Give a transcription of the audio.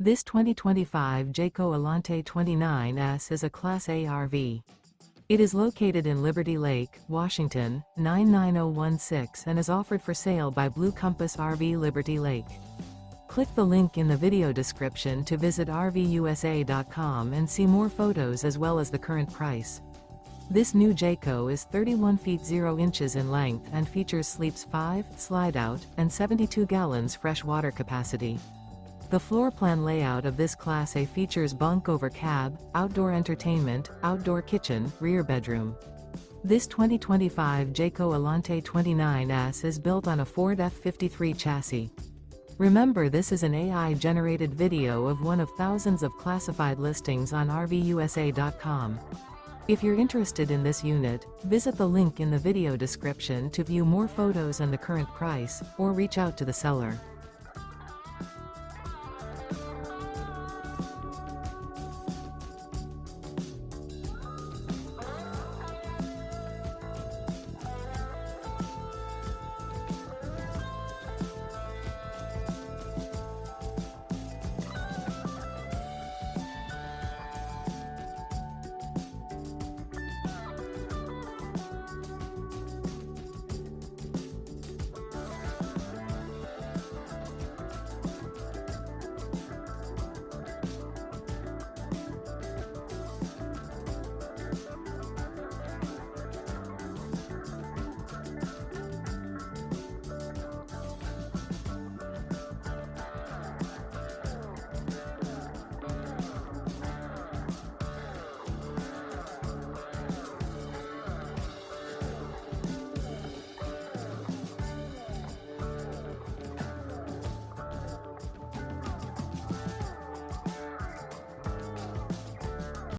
This 2025 Jayco Alante 29S is a Class A RV. It is located in Liberty Lake, Washington, 99016 and is offered for sale by Blue Compass RV Liberty Lake. Click the link in the video description to visit RVUSA.com and see more photos as well as the current price. This new Jayco is 31 feet 0 inches in length and features sleeps 5, slide-out, and 72 gallons fresh water capacity. The floor plan layout of this Class A features bunk over cab, outdoor entertainment, outdoor kitchen, rear bedroom. This 2025 Jayco Alante 29S is built on a Ford F53 chassis. Remember, this is an AI-generated video of one of thousands of classified listings on RVUSA.com. If you're interested in this unit, visit the link in the video description to view more photos and the current price, or reach out to the seller.